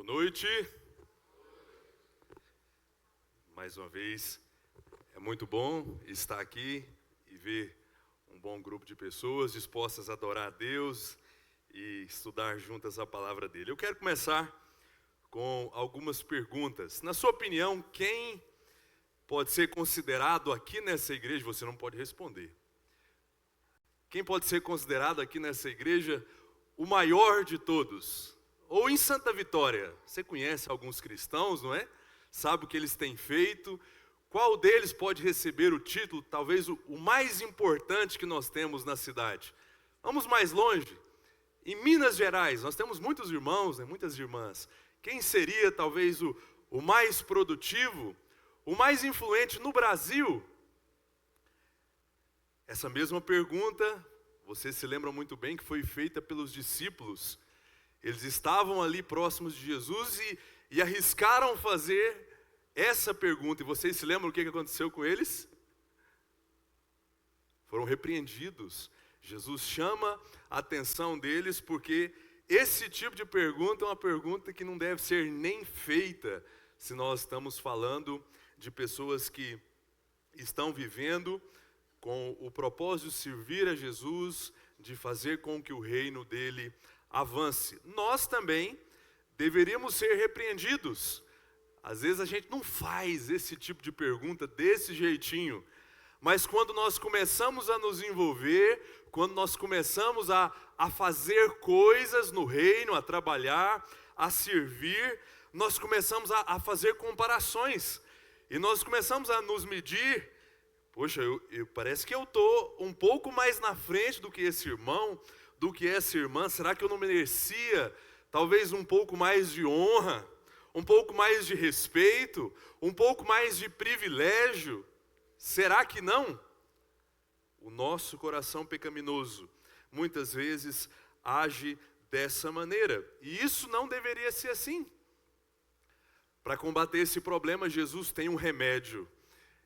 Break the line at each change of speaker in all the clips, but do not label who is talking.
Boa noite. Mais uma vez, é muito bom estar aqui e ver um bom grupo de pessoas dispostas a adorar a Deus e estudar juntas a palavra dele. Eu quero começar com algumas perguntas. Na sua opinião, quem pode ser considerado aqui nessa igreja? Você não pode responder. Quem pode ser considerado aqui nessa igreja o maior de todos? Ou em Santa Vitória, você conhece alguns cristãos, não é? Sabe o que eles têm feito? Qual deles pode receber o título, talvez o mais importante que nós temos na cidade? Vamos mais longe. Em Minas Gerais, nós temos muitos irmãos, né, muitas irmãs. Quem seria talvez o mais produtivo, o mais influente no Brasil? Essa mesma pergunta, você se lembra muito bem que foi feita pelos discípulos. Eles estavam ali próximos de Jesus e arriscaram fazer essa pergunta. E vocês se lembram o que aconteceu com eles? Foram repreendidos. Jesus chama a atenção deles porque esse tipo de pergunta é uma pergunta que não deve ser nem feita se nós estamos falando de pessoas que estão vivendo com o propósito de servir a Jesus, de fazer com que o reino dele avance. Nós também deveríamos ser repreendidos. Às vezes a gente não faz esse tipo de pergunta desse jeitinho, mas quando nós começamos a nos envolver, quando nós começamos a fazer coisas no reino, a trabalhar, a servir, nós começamos a fazer comparações, e nós começamos a nos medir. Poxa, parece que eu estou um pouco mais na frente do que esse irmão, do que essa irmã. Será que eu não merecia talvez um pouco mais de honra, um pouco mais de respeito, um pouco mais de privilégio? Será que não? O nosso coração pecaminoso muitas vezes age dessa maneira, e isso não deveria ser assim. Para combater esse problema, Jesus tem um remédio.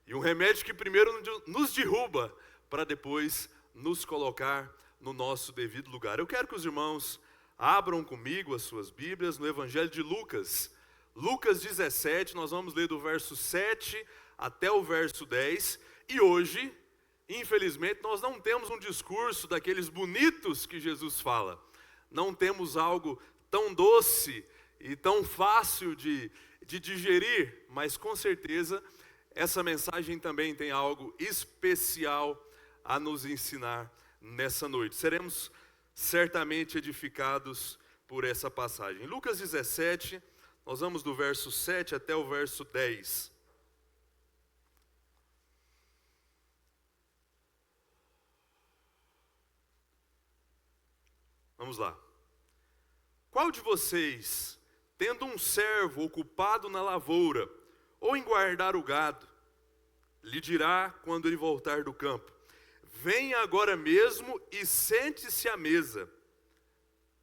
E um remédio que primeiro nos derruba, para depois nos colocar no nosso devido lugar. Eu quero que os irmãos abram comigo as suas Bíblias no Evangelho de Lucas. Lucas 17, nós vamos ler do verso 7 até o verso 10. E hoje, infelizmente, nós não temos um discurso daqueles bonitos que Jesus fala. Não temos algo tão doce e tão fácil de digerir, mas com certeza essa mensagem também tem algo especial a nos ensinar nessa noite. Seremos certamente edificados por essa passagem. Lucas 17, nós vamos do verso 7 até o verso 10. Vamos lá. Qual de vocês, tendo um servo ocupado na lavoura, ou em guardar o gado, lhe dirá quando ele voltar do campo: venha agora mesmo e sente-se à mesa?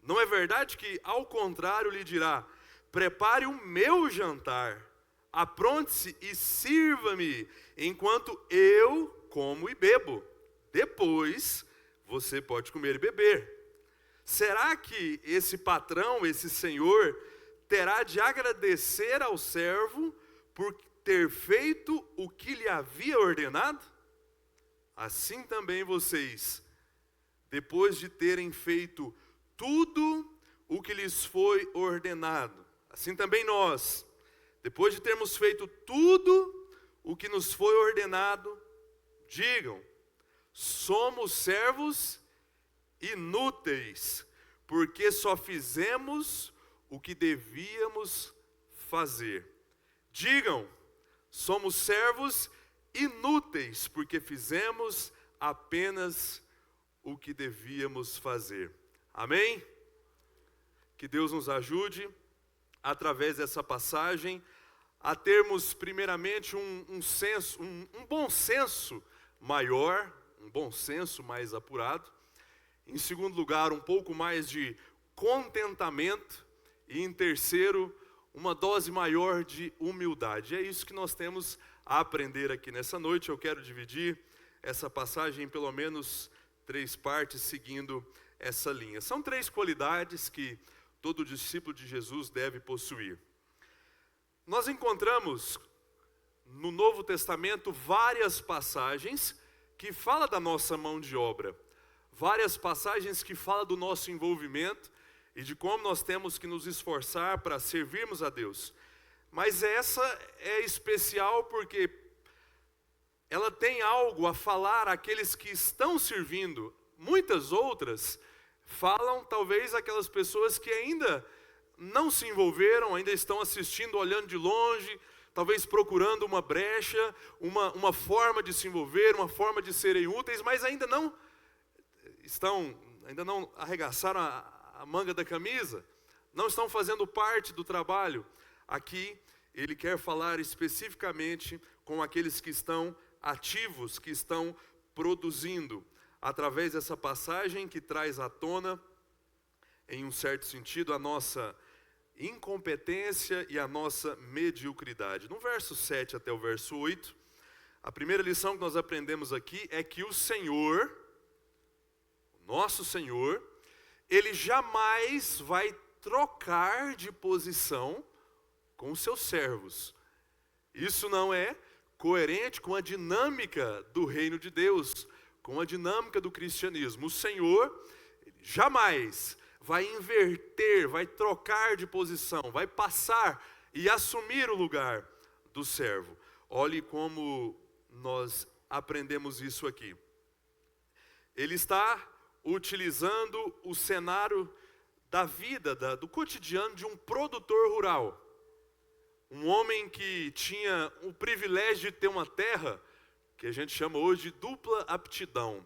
Não é verdade que, ao contrário, lhe dirá: prepare o meu jantar, apronte-se e sirva-me, enquanto eu como e bebo. Depois você pode comer e beber. Será que esse patrão, esse senhor, terá de agradecer ao servo por ter feito o que lhe havia ordenado? Assim também vocês, depois de terem feito tudo o que lhes foi ordenado, assim também nós, depois de termos feito tudo o que nos foi ordenado, digam: somos servos inúteis, porque só fizemos o que devíamos fazer. Digam: somos servos inúteis, porque fizemos apenas o que devíamos fazer. Amém? Que Deus nos ajude, através dessa passagem, a termos primeiramente um bom senso maior, um bom senso mais apurado. Em segundo lugar, um pouco mais de contentamento. E em terceiro, uma dose maior de humildade. É isso que nós temos a aprender aqui nessa noite. Eu quero dividir essa passagem em pelo menos 3 partes, seguindo essa linha. São 3 qualidades que todo discípulo de Jesus deve possuir. Nós encontramos no Novo Testamento várias passagens que falam da nossa mão de obra, várias passagens que falam do nosso envolvimento e de como nós temos que nos esforçar para servirmos a Deus. Mas essa é especial porque ela tem algo a falar àqueles que estão servindo. Muitas outras falam talvez aquelas pessoas que ainda não se envolveram, ainda estão assistindo, olhando de longe, talvez procurando uma brecha, uma forma de se envolver, uma forma de serem úteis, mas ainda não arregaçaram a manga da camisa, não estão fazendo parte do trabalho. Aqui ele quer falar especificamente com aqueles que estão ativos, que estão produzindo, através dessa passagem que traz à tona, em um certo sentido, a nossa incompetência e a nossa mediocridade. No verso 7 até o verso 8, a primeira lição que nós aprendemos aqui é que o Senhor, nosso Senhor, Ele jamais vai trocar de posição com os seus servos. Isso não é coerente com a dinâmica do reino de Deus, com a dinâmica do cristianismo. O Senhor jamais vai inverter, vai trocar de posição, vai passar e assumir o lugar do servo. Olhe como nós aprendemos isso aqui. Ele está utilizando o cenário da vida, do cotidiano de um produtor rural. Um homem que tinha o privilégio de ter uma terra, que a gente chama hoje de dupla aptidão.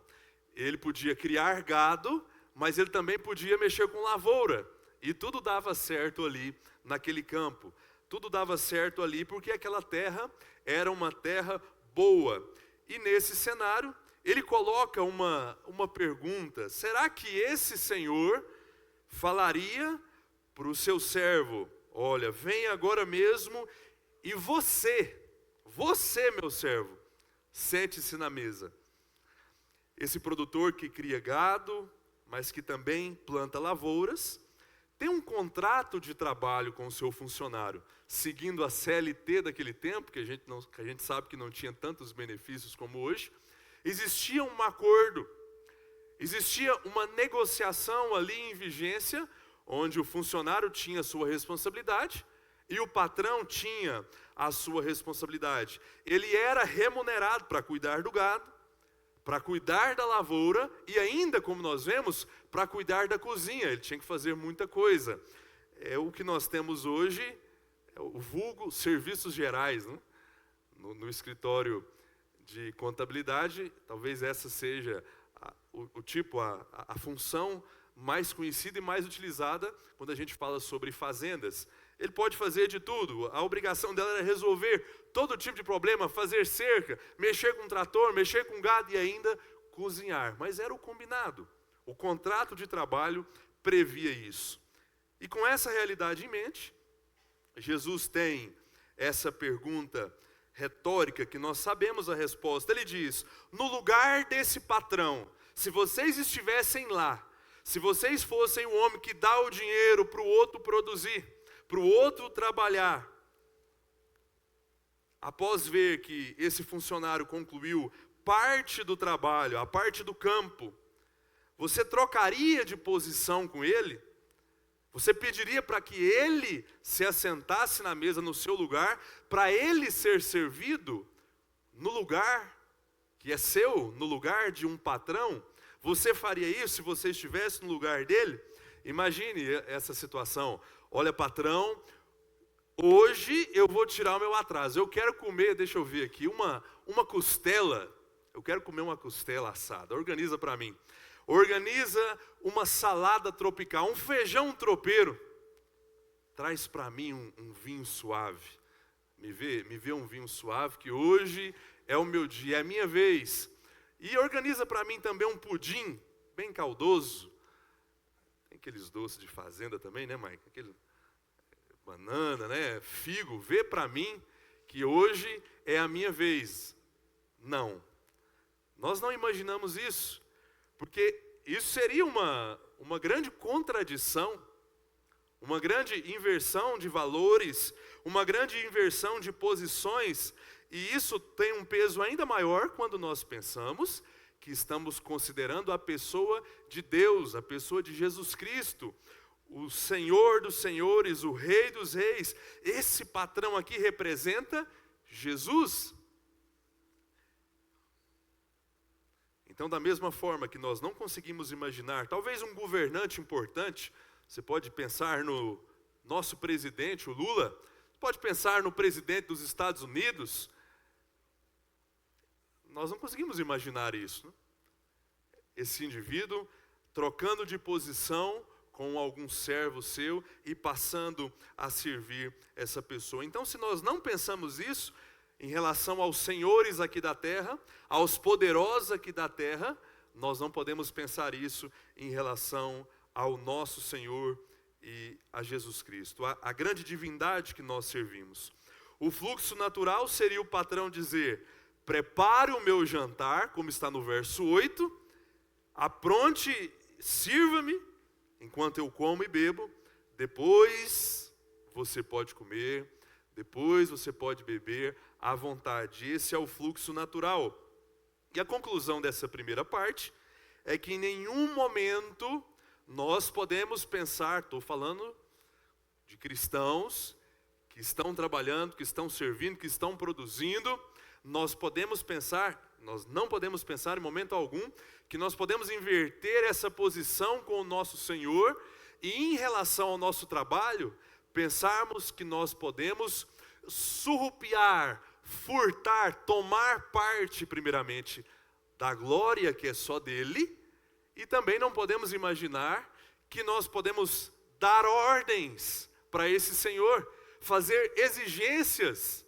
Ele podia criar gado, mas ele também podia mexer com lavoura. E tudo dava certo ali naquele campo. Tudo dava certo ali porque aquela terra era uma terra boa. E nesse cenário, ele coloca uma pergunta. Será que esse Senhor falaria para o seu servo: olha, vem agora mesmo e você, meu servo, sente-se na mesa. Esse produtor que cria gado, mas que também planta lavouras, tem um contrato de trabalho com o seu funcionário, seguindo a CLT daquele tempo, que a gente sabe que não tinha tantos benefícios como hoje. Existia um acordo, existia uma negociação ali em vigência, onde o funcionário tinha a sua responsabilidade e o patrão tinha a sua responsabilidade. Ele era remunerado para cuidar do gado, para cuidar da lavoura e ainda, como nós vemos, para cuidar da cozinha. Ele tinha que fazer muita coisa. É o que nós temos hoje, é o vulgo serviços gerais, né? No escritório de contabilidade, talvez essa seja a função mais conhecida e mais utilizada quando a gente fala sobre fazendas. Ele pode fazer de tudo, a obrigação dela era resolver todo tipo de problema, fazer cerca, mexer com trator, mexer com gado e ainda cozinhar. Mas era o combinado, o contrato de trabalho previa isso. E com essa realidade em mente, Jesus tem essa pergunta retórica que nós sabemos a resposta. Ele diz: no lugar desse patrão, se vocês estivessem lá, se vocês fossem o homem que dá o dinheiro para o outro produzir, para o outro trabalhar, após ver que esse funcionário concluiu parte do trabalho, a parte do campo, você trocaria de posição com ele? Você pediria para que ele se assentasse na mesa no seu lugar, para ele ser servido no lugar que é seu, no lugar de um patrão? Você faria isso se você estivesse no lugar dele? Imagine essa situação. Olha, patrão, hoje eu vou tirar o meu atraso. Eu quero comer, deixa eu ver aqui, uma costela. Eu quero comer uma costela assada. Organiza para mim. Organiza uma salada tropical, um feijão tropeiro. Traz para mim um vinho suave. Me vê um vinho suave, que hoje é o meu dia, é a minha vez. E organiza para mim também um pudim bem caldoso. Tem aqueles doces de fazenda também, né, Mike? Aquele banana, né? Figo. Vê para mim que hoje é a minha vez. Não. Nós não imaginamos isso. Porque isso seria uma grande contradição. uma grande inversão de valores, uma grande inversão de posições, e isso tem um peso ainda maior quando nós pensamos que estamos considerando a pessoa de Deus, a pessoa de Jesus Cristo, o Senhor dos senhores, o Rei dos reis. Esse patrão aqui representa Jesus. Então, da mesma forma que nós não conseguimos imaginar, talvez um governante importante, você pode pensar no nosso presidente, o Lula, pode pensar no presidente dos Estados Unidos. Nós não conseguimos imaginar isso, né? Esse indivíduo trocando de posição com algum servo seu e passando a servir essa pessoa. Então, se nós não pensamos isso em relação aos senhores aqui da terra, aos poderosos aqui da terra, nós não podemos pensar isso em relação ao nosso Senhor e a Jesus Cristo, a grande divindade que nós servimos. O fluxo natural seria o patrão dizer: prepare o meu jantar, como está no verso 8, apronte, sirva-me, enquanto eu como e bebo, depois você pode comer, depois você pode beber à vontade. Esse é o fluxo natural. E a conclusão dessa primeira parte é que em nenhum momento nós podemos pensar, estou falando de cristãos que estão trabalhando, que estão servindo, que estão produzindo, nós não podemos pensar em momento algum que nós podemos inverter essa posição com o nosso Senhor e em relação ao nosso trabalho, pensarmos que nós podemos surrupiar, furtar, tomar parte primeiramente da glória que é só dele, e também não podemos imaginar que nós podemos dar ordens para esse Senhor, fazer exigências,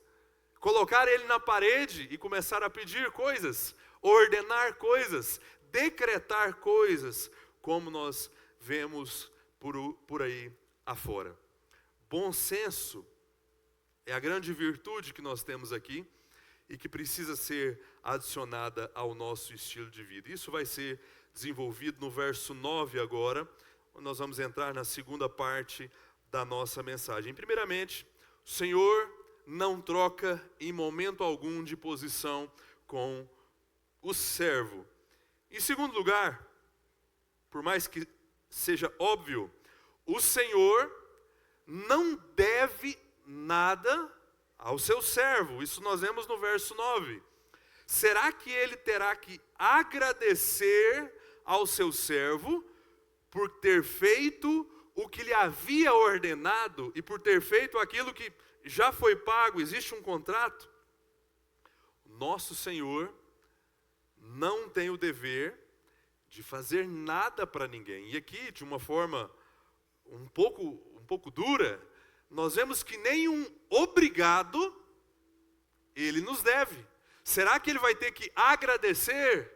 colocar ele na parede e começar a pedir coisas, ordenar coisas, decretar coisas, como nós vemos por aí afora. Bom senso é a grande virtude que nós temos aqui e que precisa ser adicionada ao nosso estilo de vida. Isso vai ser desenvolvido no verso 9 agora, onde nós vamos entrar na segunda parte da nossa mensagem. Primeiramente, o Senhor não troca em momento algum de posição com o servo. Em segundo lugar, por mais que seja óbvio, o Senhor não deve nada ao seu servo. Isso nós vemos no verso 9. Será que ele terá que agradecer ao seu servo por ter feito o que lhe havia ordenado e por ter feito aquilo que já foi pago? Existe um contrato. Nosso Senhor não tem o dever de fazer nada para ninguém. E aqui, de uma forma um pouco dura, nós vemos que nenhum obrigado ele nos deve. Será que ele vai ter que agradecer?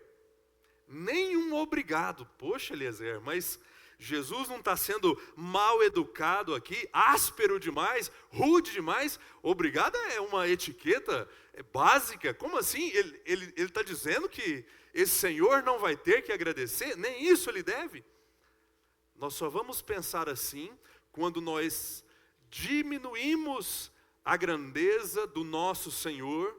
Nenhum obrigado. Poxa, Eliezer, mas Jesus não está sendo mal educado aqui, áspero demais, rude demais? Obrigado é uma etiqueta básica. Como assim? Ele está dizendo que esse Senhor não vai ter que agradecer? Nem isso ele deve. Nós só vamos pensar assim quando nós diminuímos a grandeza do nosso Senhor,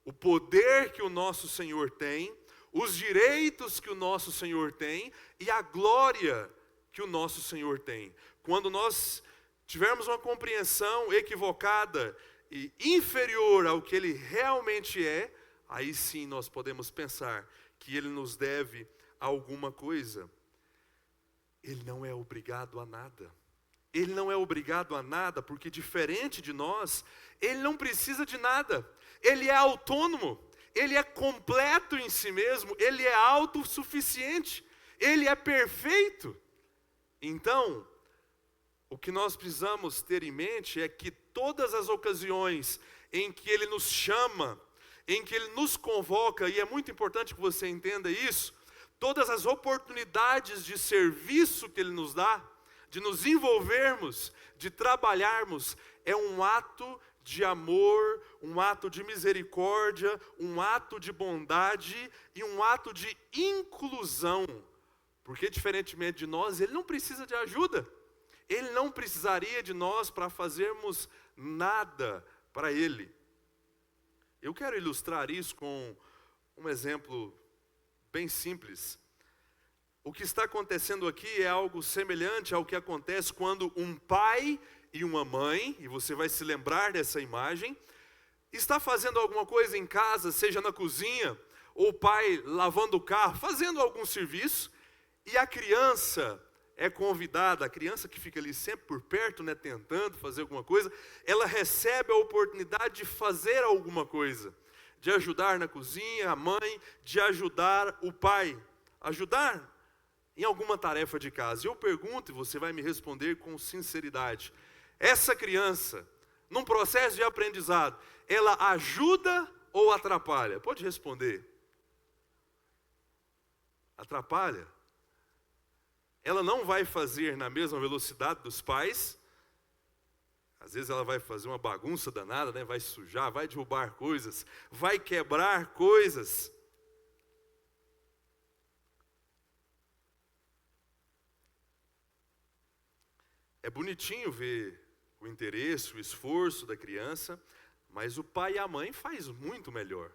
o poder que o nosso Senhor tem, os direitos que o nosso Senhor tem e a glória que o nosso Senhor tem. Quando nós tivermos uma compreensão equivocada e inferior ao que Ele realmente é, aí sim nós podemos pensar que Ele nos deve alguma coisa. Ele não é obrigado a nada. Ele não é obrigado a nada, porque diferente de nós, Ele não precisa de nada. Ele é autônomo, Ele é completo em si mesmo, Ele é autossuficiente, Ele é perfeito. Então, o que nós precisamos ter em mente é que todas as ocasiões em que Ele nos chama, em que Ele nos convoca, e é muito importante que você entenda isso, todas as oportunidades de serviço que Ele nos dá, de nos envolvermos, de trabalharmos, é um ato de amor, um ato de misericórdia, um ato de bondade e um ato de inclusão. Porque diferentemente de nós, Ele não precisa de ajuda. Ele não precisaria de nós para fazermos nada para Ele. Eu quero ilustrar isso com um exemplo bem simples. O que está acontecendo aqui é algo semelhante ao que acontece quando um pai e uma mãe, e você vai se lembrar dessa imagem, está fazendo alguma coisa em casa, seja na cozinha, ou o pai lavando o carro, fazendo algum serviço, e a criança é convidada, a criança que fica ali sempre por perto, né, tentando fazer alguma coisa, ela recebe a oportunidade de fazer alguma coisa, de ajudar na cozinha, a mãe, de ajudar o pai, ajudar em alguma tarefa de casa. E eu pergunto, e você vai me responder com sinceridade, essa criança, num processo de aprendizado, ela ajuda ou atrapalha? Pode responder. Atrapalha. Ela não vai fazer na mesma velocidade dos pais. Às vezes ela vai fazer uma bagunça danada, né? Vai sujar, vai derrubar coisas, vai quebrar coisas. É bonitinho ver o interesse, o esforço da criança, mas o pai e a mãe faz muito melhor.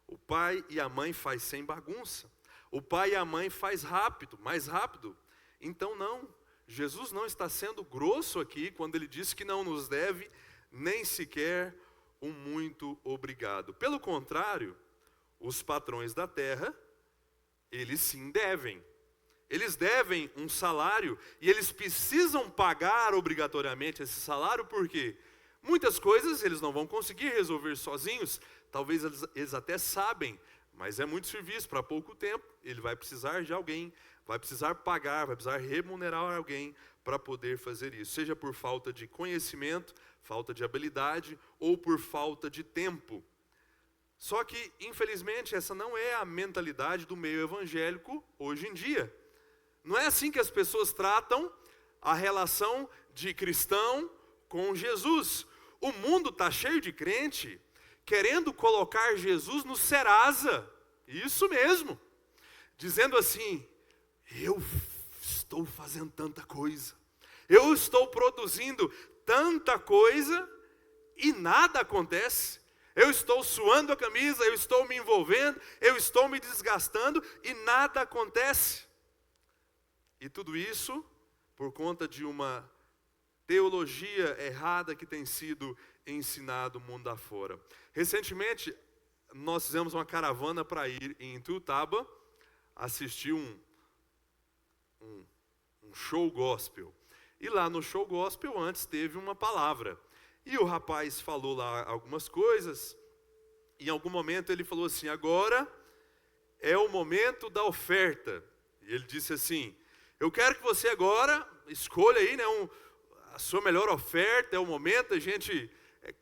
O pai e a mãe faz sem bagunça. O pai e a mãe faz rápido, mais rápido. Então não, Jesus não está sendo grosso aqui quando ele diz que não nos deve nem sequer um muito obrigado. Pelo contrário, os patrões da terra, eles sim devem. Eles devem um salário e eles precisam pagar obrigatoriamente esse salário, porque muitas coisas eles não vão conseguir resolver sozinhos. Talvez eles até sabem, mas é muito serviço para pouco tempo. Ele vai precisar de alguém, vai precisar pagar, vai precisar remunerar alguém para poder fazer isso. Seja por falta de conhecimento, falta de habilidade ou por falta de tempo. Só que, infelizmente, essa não é a mentalidade do meio evangélico hoje em dia. Não é assim que as pessoas tratam a relação de cristão com Jesus. O mundo está cheio de crente querendo colocar Jesus no Serasa. Isso mesmo. Dizendo assim, eu estou fazendo tanta coisa. Eu estou produzindo tanta coisa e nada acontece. Eu estou suando a camisa, eu estou me envolvendo, eu estou me desgastando e nada acontece. E tudo isso por conta de uma teologia errada que tem sido ensinado mundo afora. Recentemente, nós fizemos uma caravana para ir em Ituiutaba assistir um show gospel. E lá no show gospel antes teve uma palavra. E o rapaz falou lá algumas coisas. E em algum momento ele falou assim, agora é o momento da oferta. E ele disse assim, eu quero que você agora escolha aí, né, a sua melhor oferta, é o momento da gente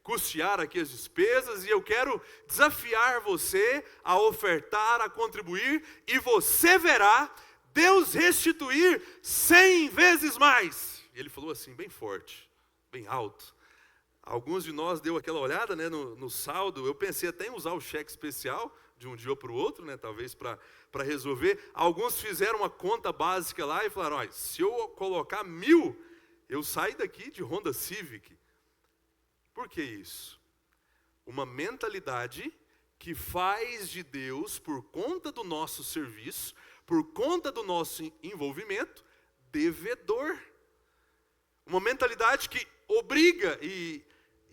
custear aqui as despesas, e eu quero desafiar você a ofertar, a contribuir, e você verá Deus restituir 100 vezes mais. Ele falou assim, bem forte, bem alto. Alguns de nós deu aquela olhada, né, no saldo. Eu pensei até em usar o cheque especial de um dia para o outro, né, talvez para resolver. Alguns fizeram uma conta básica lá e falaram, olha, se eu colocar 1.000, eu saio daqui de Honda Civic. Por que isso? Uma mentalidade que faz de Deus, por conta do nosso serviço, por conta do nosso envolvimento, devedor. Uma mentalidade que obriga e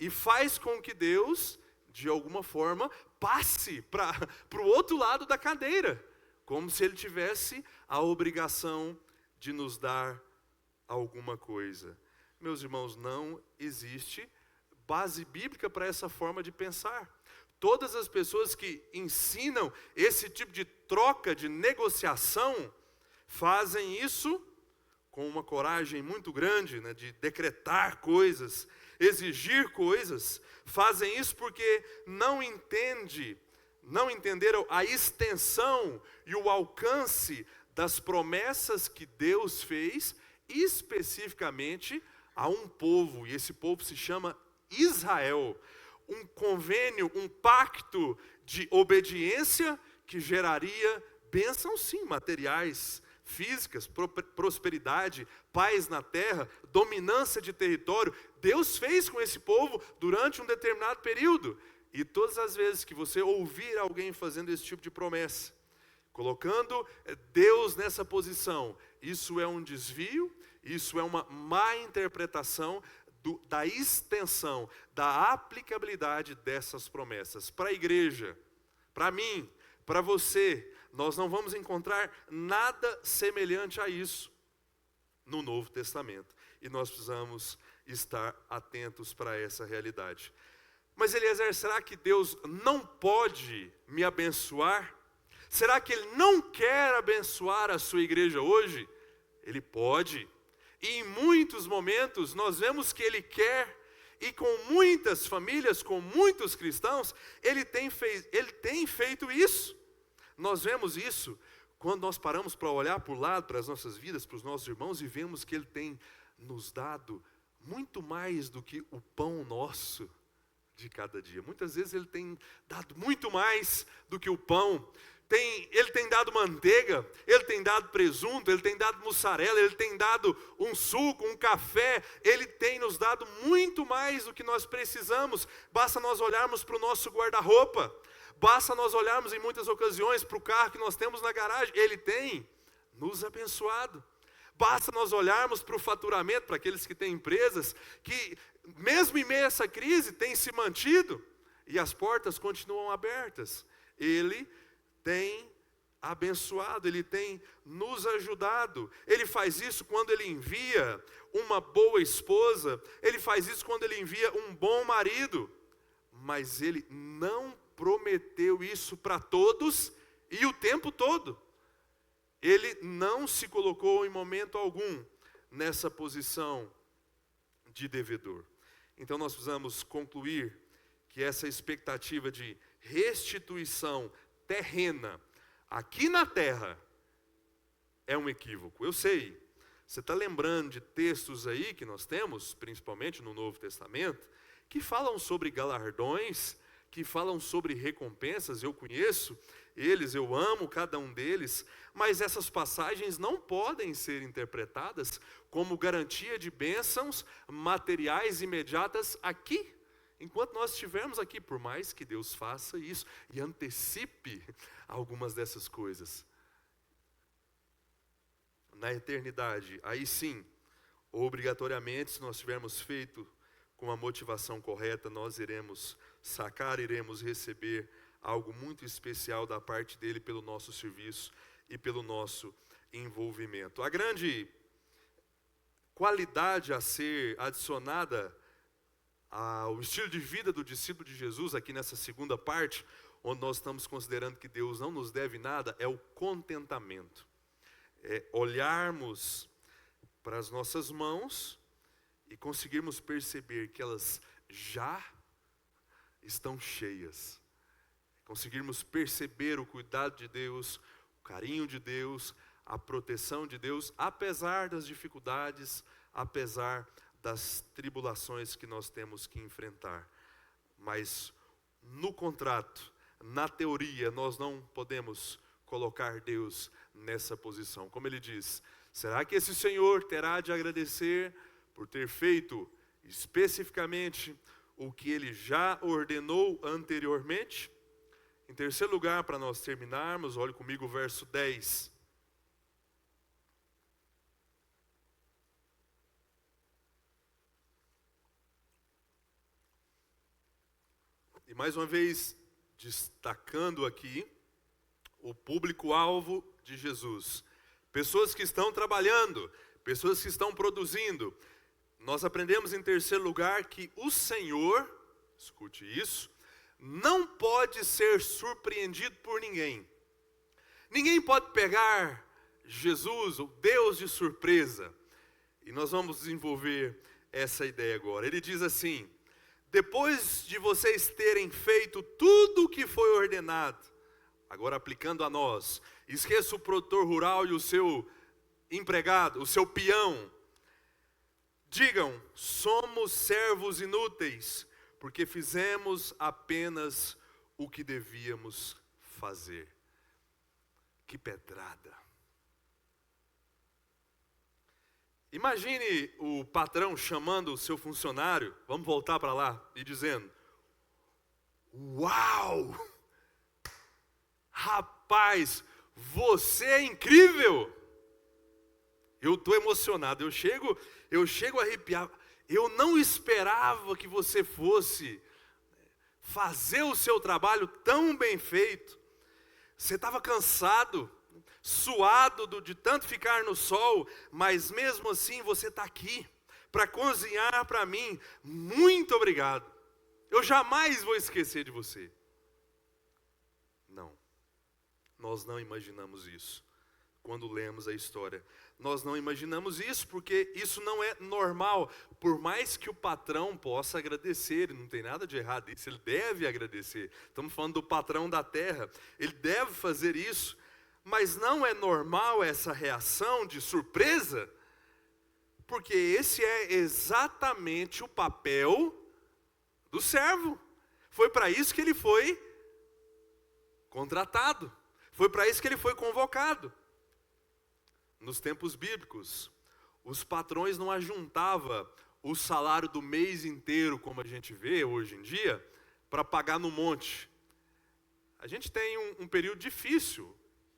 faz com que Deus, de alguma forma, passe para o outro lado da cadeira, como se Ele tivesse a obrigação de nos dar alguma coisa. Meus irmãos, não existe base bíblica para essa forma de pensar. Todas as pessoas que ensinam esse tipo de troca, de negociação, fazem isso com uma coragem muito grande, né, de decretar coisas, exigir coisas. Fazem isso porque não entenderam a extensão e o alcance das promessas que Deus fez, especificamente a um povo, e esse povo se chama Israel. Um convênio, um pacto de obediência que geraria bênçãos, sim, materiais, físicas, prosperidade, paz na terra, dominância de território. Deus fez com esse povo durante um determinado período. E todas as vezes que você ouvir alguém fazendo esse tipo de promessa, colocando Deus nessa posição, isso é um desvio, isso é uma má interpretação da extensão, da aplicabilidade dessas promessas. Para a igreja, para mim, para você, nós não vamos encontrar nada semelhante a isso no Novo Testamento. E nós precisamos estar atentos para essa realidade. Mas Eliezer, será que Deus não pode me abençoar? Será que Ele não quer abençoar a sua igreja hoje? Ele pode. E em muitos momentos nós vemos que Ele quer. E com muitas famílias, com muitos cristãos, Ele tem feito isso. Nós vemos isso quando nós paramos para olhar para o lado, para as nossas vidas, para os nossos irmãos, e vemos que Ele tem nos dado muito mais do que o pão nosso de cada dia. Muitas vezes Ele tem dado muito mais do que o pão. Ele tem dado manteiga, Ele tem dado presunto, Ele tem dado mussarela, Ele tem dado um suco, um café. Ele tem nos dado muito mais do que nós precisamos. Basta nós olharmos para o nosso guarda-roupa. Basta nós olharmos em muitas ocasiões para o carro que nós temos na garagem. Ele tem nos abençoado. Basta nós olharmos para o faturamento, para aqueles que têm empresas, que mesmo em meio a essa crise tem se mantido e as portas continuam abertas. Ele tem abençoado, Ele tem nos ajudado. Ele faz isso quando Ele envia uma boa esposa, Ele faz isso quando Ele envia um bom marido, mas Ele não prometeu isso para todos e o tempo todo. Ele não se colocou em momento algum nessa posição de devedor. Então nós precisamos concluir que essa expectativa de restituição terrena aqui na terra é um equívoco. Eu sei, você está lembrando de textos aí que nós temos, principalmente no Novo Testamento, que falam sobre galardões, que falam sobre recompensas. Eu conheço eles, eu amo cada um deles, mas essas passagens não podem ser interpretadas como garantia de bênçãos materiais imediatas aqui, enquanto nós estivermos aqui, por mais que Deus faça isso e antecipe algumas dessas coisas. Na eternidade, aí sim, obrigatoriamente, se nós tivermos feito com a motivação correta, nós iremos sacar, iremos receber algo muito especial da parte dele pelo nosso serviço e pelo nosso envolvimento. A grande qualidade a ser adicionada ao estilo de vida do discípulo de Jesus, aqui nessa segunda parte, onde nós estamos considerando que Deus não nos deve nada, é o contentamento. É olharmos para as nossas mãos e conseguirmos perceber que elas já estão cheias. Conseguirmos perceber o cuidado de Deus, o carinho de Deus, a proteção de Deus, apesar das dificuldades, apesar das tribulações que nós temos que enfrentar. Mas no contrato, na teoria, nós não podemos colocar Deus nessa posição. Como ele diz, será que esse Senhor terá de agradecer por ter feito especificamente o que ele já ordenou anteriormente? Em terceiro lugar, para nós terminarmos, olhe comigo o verso 10. E mais uma vez, destacando aqui o público-alvo de Jesus. Pessoas que estão trabalhando, pessoas que estão produzindo. Nós aprendemos em terceiro lugar que o Senhor, escute isso, não pode ser surpreendido por ninguém. Ninguém pode pegar Jesus, o Deus de surpresa. E nós vamos desenvolver essa ideia agora. Ele diz assim: depois de vocês terem feito tudo o que foi ordenado, agora aplicando a nós, esqueça o produtor rural e o seu empregado, o seu peão. Digam, somos servos inúteis, porque fizemos apenas o que devíamos fazer. Que pedrada. Imagine o patrão chamando o seu funcionário, vamos voltar para lá, e dizendo: uau! Rapaz, você é incrível! Eu estou emocionado, eu chego a arrepiar. Eu não esperava que você fosse fazer o seu trabalho tão bem feito. Você estava cansado, suado de tanto ficar no sol, mas mesmo assim você está aqui para cozinhar para mim. Muito obrigado. Eu jamais vou esquecer de você. Não, nós não imaginamos isso quando lemos a história. Nós não imaginamos isso porque isso não é normal. Por mais que o patrão possa agradecer, não tem nada de errado nisso, ele deve agradecer. Estamos falando do patrão da terra, ele deve fazer isso. Mas não é normal essa reação de surpresa, porque esse é exatamente o papel do servo. Foi para isso que ele foi contratado, foi para isso que ele foi convocado. Nos tempos bíblicos, os patrões não ajuntavam o salário do mês inteiro, como a gente vê hoje em dia, para pagar no monte. A gente tem um período difícil,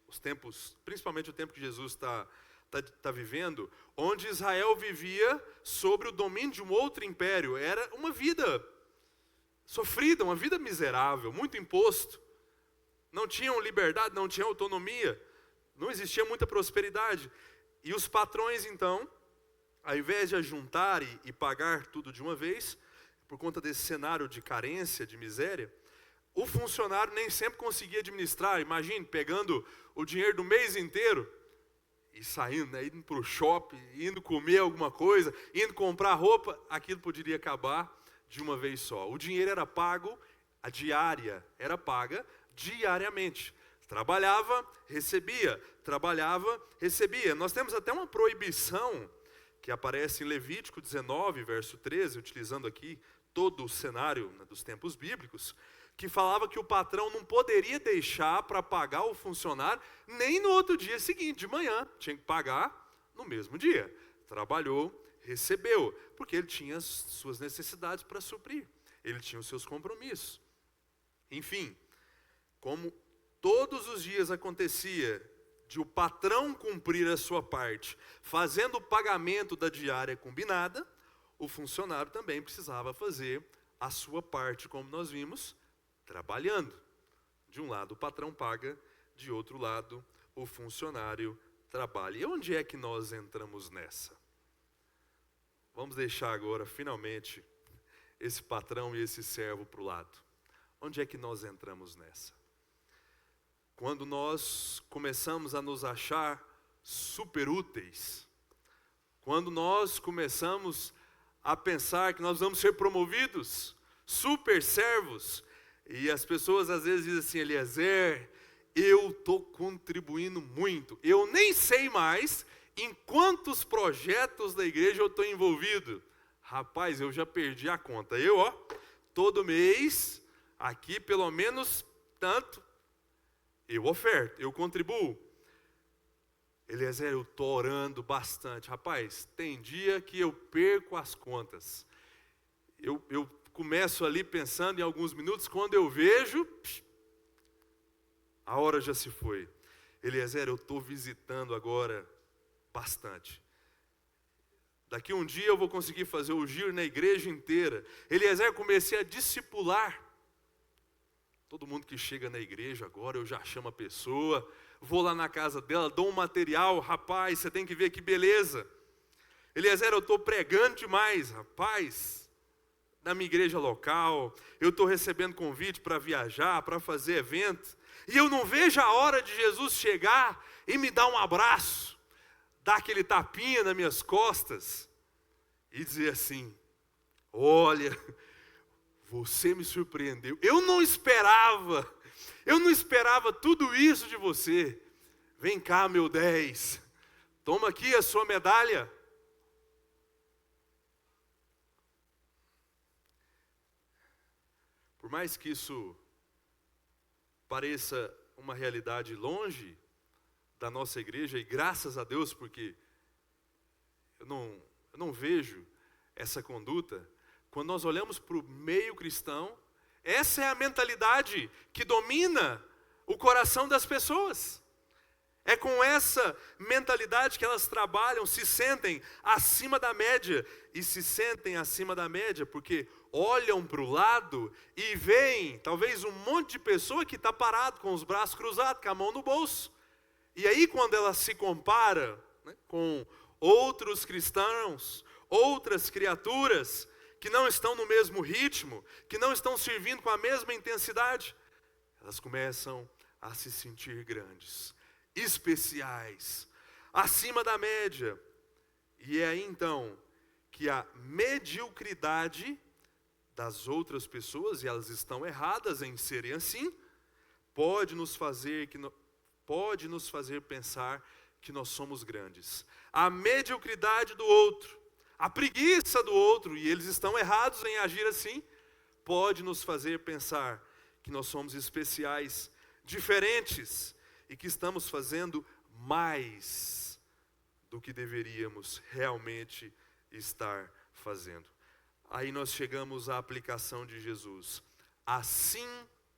os tempos, principalmente o tempo que Jesus está vivendo, onde Israel vivia sobre o domínio de um outro império. Era uma vida sofrida, uma vida miserável, muito imposto. Não tinham liberdade, não tinham autonomia, não existia muita prosperidade. E os patrões, então, ao invés de ajuntar e pagar tudo de uma vez, por conta desse cenário de carência, de miséria, o funcionário nem sempre conseguia administrar. Imagine, pegando o dinheiro do mês inteiro e saindo, né, indo para o shopping, indo comer alguma coisa, indo comprar roupa, aquilo poderia acabar de uma vez só. O dinheiro era pago, a diária era paga diariamente. Trabalhava, recebia. Trabalhava, recebia. Nós temos até uma proibição que aparece em Levítico 19, verso 13, utilizando aqui todo o cenário, né, dos tempos bíblicos, que falava que o patrão não poderia deixar para pagar o funcionário nem no outro dia seguinte, de manhã. Tinha que pagar no mesmo dia. Trabalhou, recebeu, porque ele tinha as suas necessidades para suprir. Ele tinha os seus compromissos. Enfim, como todos os dias acontecia de o patrão cumprir a sua parte, fazendo o pagamento da diária combinada, o funcionário também precisava fazer a sua parte, como nós vimos, trabalhando. De um lado o patrão paga, de outro lado o funcionário trabalha. E onde é que nós entramos nessa? Vamos deixar agora, finalmente, esse patrão e esse servo para o lado. Onde é que nós entramos nessa? Quando nós começamos a nos achar super úteis, quando nós começamos a pensar que nós vamos ser promovidos, super servos, e as pessoas às vezes dizem assim: Eliezer, eu estou contribuindo muito, eu nem sei mais em quantos projetos da igreja eu estou envolvido. Rapaz, eu já perdi a conta. Todo mês, aqui pelo menos tanto, eu oferto, eu contribuo. Eliezer, eu estou orando bastante. Rapaz, tem dia que eu perco as contas. Eu começo ali pensando em alguns minutos, quando eu vejo, a hora já se foi. Eliezer, eu estou visitando agora bastante. Daqui um dia eu vou conseguir fazer o giro na igreja inteira. Eliezer, comecei a discipular. Todo mundo que chega na igreja agora, eu já chamo a pessoa, vou lá na casa dela, dou um material. Rapaz, você tem que ver que beleza. Eliezer, eu estou pregando demais. Rapaz, na minha igreja local, eu estou recebendo convite para viajar, para fazer evento. E eu não vejo a hora de Jesus chegar e me dar um abraço, dar aquele tapinha nas minhas costas e dizer assim: olha, você me surpreendeu. Eu não esperava tudo isso de você. Vem cá, meu 10. Toma aqui a sua medalha. Por mais que isso pareça uma realidade longe da nossa igreja, e graças a Deus, porque eu não vejo essa conduta. Quando nós olhamos para o meio cristão, essa é a mentalidade que domina o coração das pessoas. É com essa mentalidade que elas trabalham, se sentem acima da média. E se sentem acima da média porque olham para o lado e veem talvez um monte de pessoa que está parado com os braços cruzados, com a mão no bolso. E aí quando ela se compara, né, com outros cristãos, outras criaturas que não estão no mesmo ritmo, que não estão servindo com a mesma intensidade, elas começam a se sentir grandes, especiais, acima da média. E é aí então que a mediocridade das outras pessoas, e elas estão erradas em serem assim, pode nos fazer pensar que nós somos grandes. A mediocridade do outro, a preguiça do outro, e eles estão errados em agir assim, pode nos fazer pensar que nós somos especiais, diferentes, e que estamos fazendo mais do que deveríamos realmente estar fazendo. Aí nós chegamos à aplicação de Jesus. Assim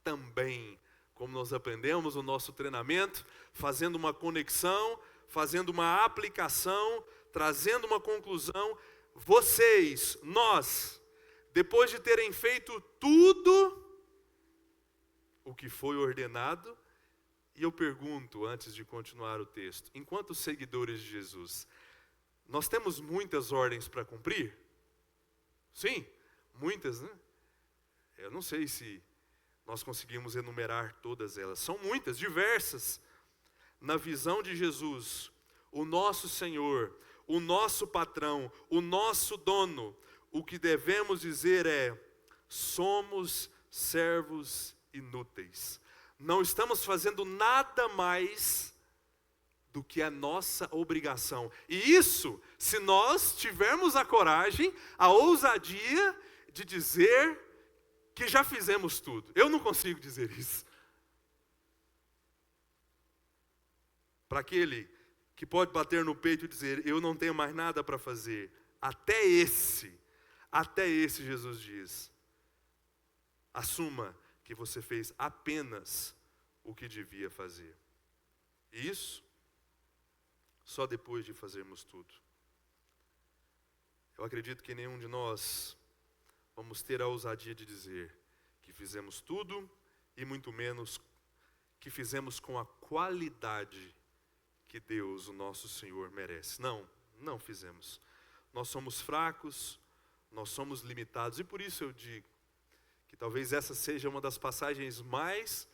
também, como nós aprendemos no nosso treinamento, fazendo uma conexão, fazendo uma aplicação, trazendo uma conclusão, vocês, nós, depois de terem feito tudo o que foi ordenado, e eu pergunto, antes de continuar o texto, enquanto seguidores de Jesus, nós temos muitas ordens para cumprir? Sim, muitas, né? Eu não sei se nós conseguimos enumerar todas elas. São muitas, diversas. Na visão de Jesus, o nosso Senhor, o nosso patrão, o nosso dono, o que devemos dizer é: somos servos inúteis. Não estamos fazendo nada mais do que a nossa obrigação. E isso, se nós tivermos a coragem, a ousadia de dizer que já fizemos tudo. Eu não consigo dizer isso. Para aquele que pode bater no peito e dizer: eu não tenho mais nada para fazer, até esse Jesus diz: assuma que você fez apenas o que devia fazer. E isso só depois de fazermos tudo. Eu acredito que nenhum de nós vamos ter a ousadia de dizer que fizemos tudo, e muito menos que fizemos com a qualidade que Deus, o nosso Senhor, merece. Não fizemos. Nós somos fracos, nós somos limitados, e por isso eu digo que talvez essa seja uma das passagens mais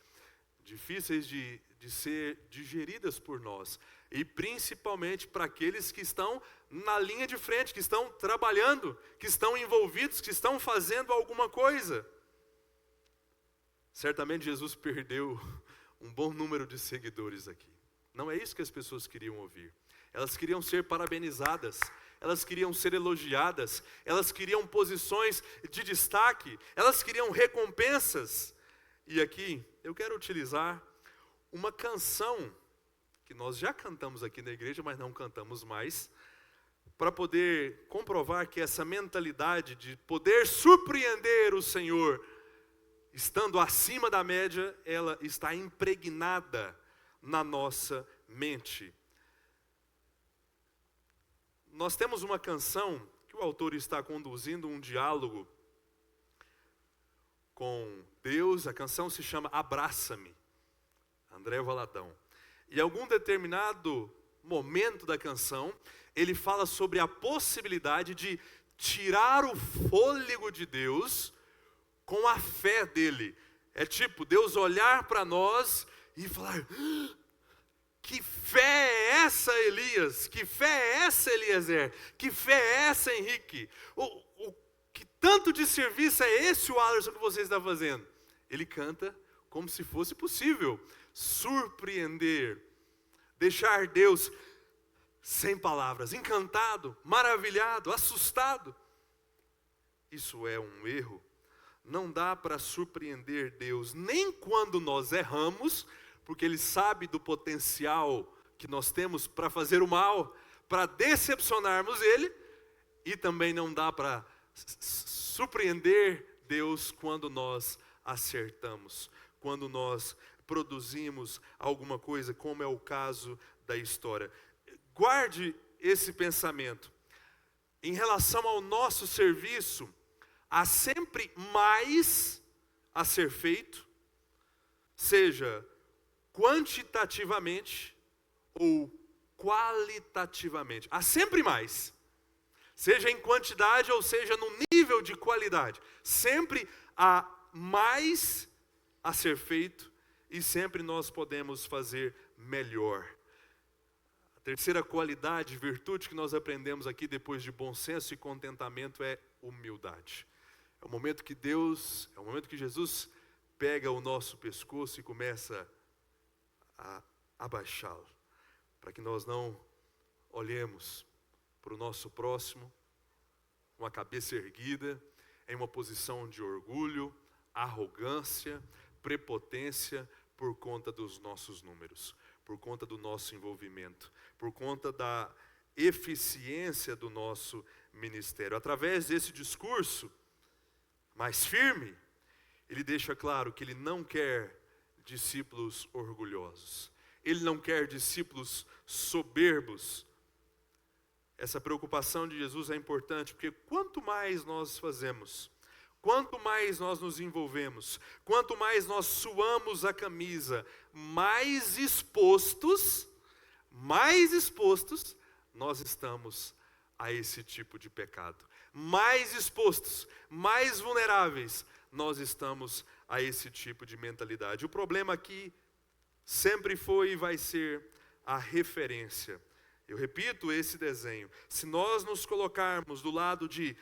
difíceis de ser digeridas por nós, e principalmente para aqueles que estão na linha de frente, que estão trabalhando, que estão envolvidos, que estão fazendo alguma coisa. Certamente Jesus perdeu um bom número de seguidores aqui. Não é isso que as pessoas queriam ouvir. Elas queriam ser parabenizadas, elas queriam ser elogiadas, elas queriam posições de destaque, elas queriam recompensas. E aqui eu quero utilizar uma canção que nós já cantamos aqui na igreja, mas não cantamos mais, para poder comprovar que essa mentalidade de poder surpreender o Senhor, estando acima da média, ela está impregnada na nossa mente. Nós temos uma canção que o autor está conduzindo um diálogo com Deus. A canção se chama Abraça-me, André Valadão. E em algum determinado momento da canção, ele fala sobre a possibilidade de tirar o fôlego de Deus com a fé dele. É tipo, Deus olhar para nós e falar: que fé é essa, Elias? Que fé é essa, Eliezer? Que fé é essa, Henrique? Que tanto de serviço é esse, o Alisson, que você está fazendo? Ele canta como se fosse possível surpreender, deixar Deus sem palavras, encantado, maravilhado, assustado. Isso é um erro. Não dá para surpreender Deus, nem quando nós erramos, porque Ele sabe do potencial que nós temos para fazer o mal, para decepcionarmos Ele, e também não dá para surpreender Deus quando nós acertamos, quando nós produzimos alguma coisa, como é o caso da história. Guarde esse pensamento. Em relação ao nosso serviço, há sempre mais a ser feito, seja quantitativamente ou qualitativamente. Há sempre mais, seja em quantidade ou seja no nível de qualidade. Sempre há mais a ser feito e sempre nós podemos fazer melhor. A terceira qualidade, virtude que nós aprendemos aqui depois de bom senso e contentamento é humildade. É o momento que Jesus pega o nosso pescoço e começa a abaixá-lo, para que nós não olhemos para o nosso próximo com a cabeça erguida, em uma posição de orgulho, arrogância, prepotência, por conta dos nossos números, por conta do nosso envolvimento, por conta da eficiência do nosso ministério. Através desse discurso mais firme, ele deixa claro que ele não quer discípulos orgulhosos. Ele não quer discípulos soberbos. Essa preocupação de Jesus é importante, porque quanto mais nós fazemos, quanto mais nós nos envolvemos, quanto mais nós suamos a camisa, mais expostos nós estamos a esse tipo de pecado. Mais expostos, mais vulneráveis nós estamos a esse tipo de mentalidade. O problema aqui sempre foi e vai ser a referência. Eu repito esse desenho. Se nós nos colocarmos do lado de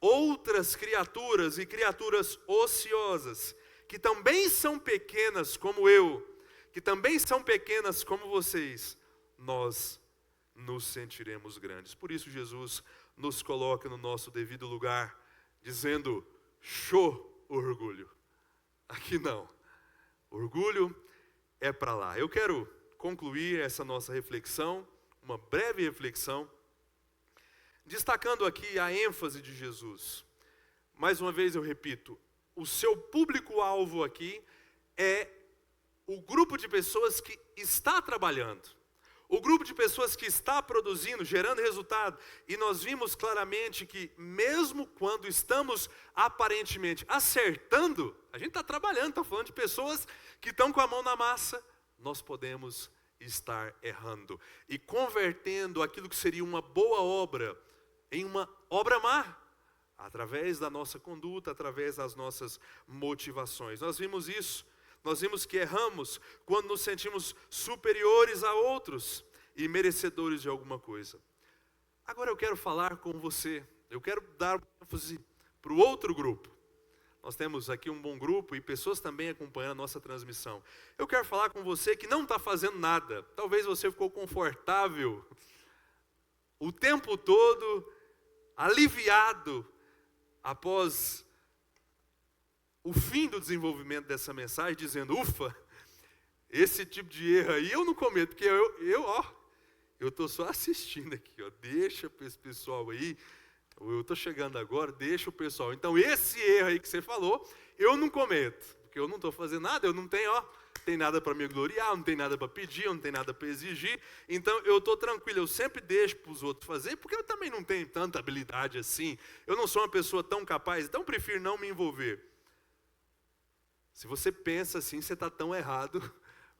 outras criaturas e criaturas ociosas, que também são pequenas como eu, que também são pequenas como vocês, nós nos sentiremos grandes. Por isso Jesus nos coloca no nosso devido lugar, dizendo: show orgulho. Aqui não. Orgulho é para lá. Eu quero concluir essa nossa reflexão, uma breve reflexão, destacando aqui a ênfase de Jesus. Mais uma vez eu repito, o seu público-alvo aqui é o grupo de pessoas que está trabalhando, o grupo de pessoas que está produzindo, gerando resultado. E nós vimos claramente que mesmo quando estamos aparentemente acertando, a gente está trabalhando, está falando de pessoas que estão com a mão na massa, nós podemos estar errando e convertendo aquilo que seria uma boa obra em uma obra má, através da nossa conduta, através das nossas motivações. Nós vimos isso, nós vimos que erramos quando nos sentimos superiores a outros e merecedores de alguma coisa. Agora eu quero falar com você, eu quero dar ênfase para o outro grupo. Nós temos aqui um bom grupo e pessoas também acompanhando a nossa transmissão. Eu quero falar com você que não está fazendo nada. Talvez você ficou confortável o tempo todo, aliviado, após o fim do desenvolvimento dessa mensagem, dizendo: ufa, esse tipo de erro aí eu não cometo, porque eu estou só assistindo aqui, deixa para esse pessoal aí. Eu estou chegando agora, deixa o pessoal. Então esse erro aí que você falou, eu não cometo, porque eu não estou fazendo nada, eu não tenho, tem nada para me gloriar, não tem nada para pedir, eu não tenho nada para exigir. Então eu estou tranquilo, eu sempre deixo para os outros fazer, porque eu também não tenho tanta habilidade assim. Eu não sou uma pessoa tão capaz, então prefiro não me envolver. Se você pensa assim, você está tão errado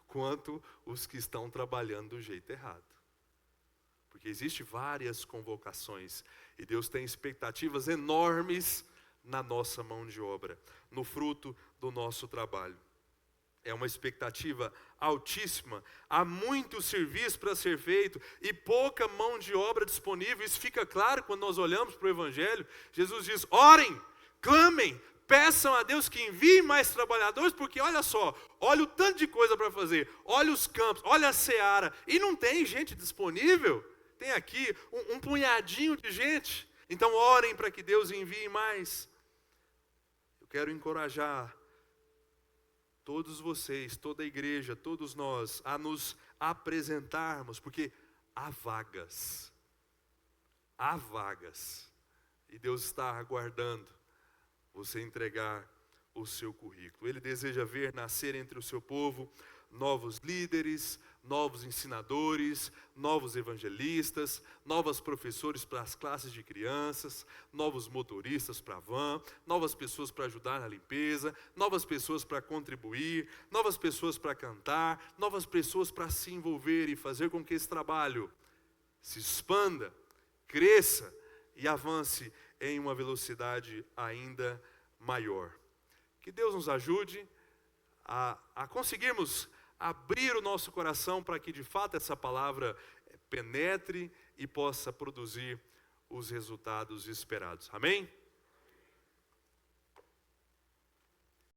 quanto os que estão trabalhando do jeito errado. Porque existem várias convocações e Deus tem expectativas enormes na nossa mão de obra, no fruto do nosso trabalho. É uma expectativa altíssima, há muito serviço para ser feito e pouca mão de obra disponível. Isso fica claro quando nós olhamos para o Evangelho. Jesus diz: orem, clamem, peçam a Deus que envie mais trabalhadores, porque olha só, olha o tanto de coisa para fazer, olha os campos, olha a seara, e não tem gente disponível. Tem aqui um punhadinho de gente. Então orem para que Deus envie mais. Eu quero encorajar todos vocês, toda a igreja, todos nós, a nos apresentarmos, porque há vagas. há vagas. E Deus está aguardando você entregar o seu currículo. Ele deseja ver nascer entre o seu povo novos líderes, novos ensinadores, novos evangelistas, novos professores para as classes de crianças, novos motoristas para a van, novas pessoas para ajudar na limpeza, novas pessoas para contribuir, novas pessoas para cantar, novas pessoas para se envolver e fazer com que esse trabalho se expanda, cresça e avance em uma velocidade ainda maior. Que Deus nos ajude a conseguirmos abrir o nosso coração para que de fato essa palavra penetre e possa produzir os resultados esperados. Amém?